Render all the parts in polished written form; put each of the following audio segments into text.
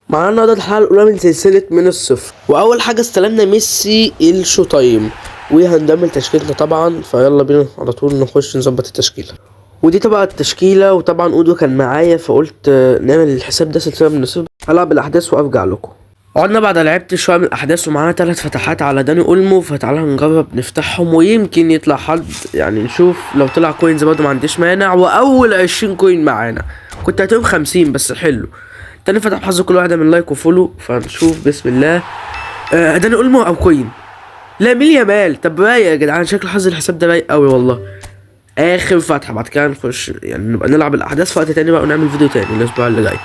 معانا النهارده الحلقه الاولى من سلسله من الصفر، واول حاجه استلمنا ميسي الشو تايم وهنكمل تشكيلتنا طبعا. فيلا بينا على طول نخش نظبط التشكيله. ودي طبعا التشكيله، وطبعا اودو كان معايا فقلت نعمل الحساب ده سلسله من الصفر. هلعب الاحداث وارجع لكم. قعدنا بعد لعبت شويه من الاحداث ومعانا 3 فتحات على داني اولمو، فتعالى نجرب نفتحهم ويمكن يطلع حد، يعني نشوف. لو طلع كوينز برضه ما عنديش مانع. واول 20 كوين معانا، كنت هتبقى 50 بس حلو. تاني فتح حظ كل واحده من لايك وفولو، فنشوف بسم الله. داني اولمو او كوين. لا مين يامال. طب رايق يا جدعان، شكل حظ الحساب ده رايق قوي والله. اخر فتحه، بعد كده نخش يعني نبقى نلعب الاحداث في وقت تاني بقى، ونعمل فيديو تاني الاسبوع اللي جاي.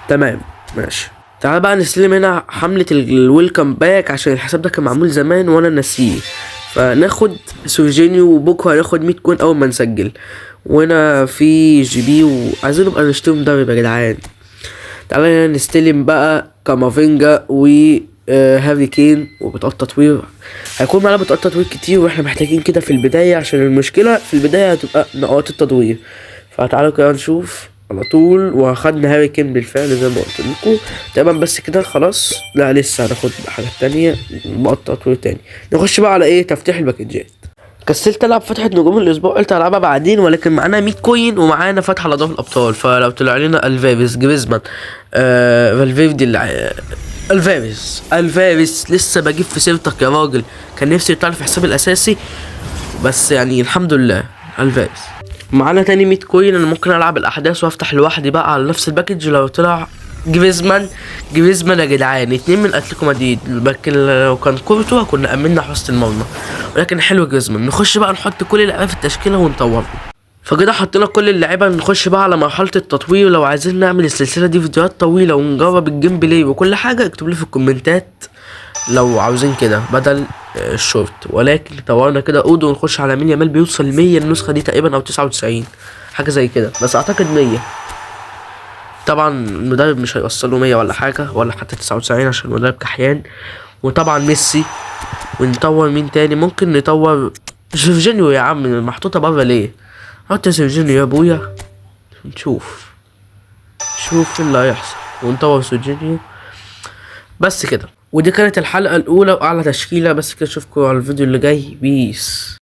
تمام ماشي. تعال بقى نستلم هنا حملة الويلكم باك، عشان الحساب ده كان معمول زمان وانا ناسيه. فناخد سورجينيو، وبكره هناخد 100 كون اول ما نسجل. وهنا في جي بي، وعايزين نبقى نشتري مدرب يا جدعان. تعالى نستلم بقى كامافينجا و هاري كين وبطاقة تطوير. هيكون معانا بطاقات تطوير كتير، واحنا محتاجين كده في البداية، عشان المشكلة في البداية هتبقى نقاط التطوير. فتعالوا كده نشوف على طول. واخدنا هاري كين بالفعل زي ما قلت لكم تمام. بس كده خلاص، لا لسه هناخد حاجات تانية بطاقة تطوير تاني. نخش بقى على ايه؟ تفتيح الباكجات. كسلت العب فتحة نجوم الاسبوع، قلت العبها بعدين، ولكن معانا 100 كوين ومعانا فتحة على ضعف الابطال. فلو طلع لنا الفاريز جريزمان فالفيردي الفاريز لسه بجيب في سيرتك يا راجل. كان نفسي يطلع في حسابي الاساسي، بس يعني الحمد لله الفاريز. معانا تاني 100 كوين. انا ممكن العب الاحداث وافتح لوحدي بقى على نفس الباكج. لو طلع جريزمان يا جدعان 2 من اتلتيكو مدريد، لكن لو كان كورتوا كنا امنا حراسة المرمى. ولكن حلو جريزمان. نخش بقى نحط كل اللعيبه في التشكيله ونطورهم. فكده حطينا كل اللعيبه. نخش بقى على مرحله التطوير. لو عايزين نعمل السلسله دي فيديوهات طويله ونجرب الجيم بلاي وكل حاجه، اكتبوا لي في الكومنتات لو عاوزين كده بدل الشورت. ولكن طورنا كده اودو، ونخش على مين يامال بيوصل 100 النسخه دي تقريبا، او 99 حاجه زي كده، بس اعتقد 100. طبعا المدرب مش هيوصله 100 ولا حاجه، ولا حتى 99 عشان المدرب كحيان. وطبعا ميسي. ونطور مين تاني؟ ممكن نطور سيرجينيو. يا عم محطوطه بره ليه؟ حط سيرجينيو يا ابويا، نشوف اللي هيحصل. ونطور سيرجينيو بس كده. ودي كانت الحلقه الاولى واعلى تشكيله. بس كده اشوفكم على الفيديو اللي جاي. بيس.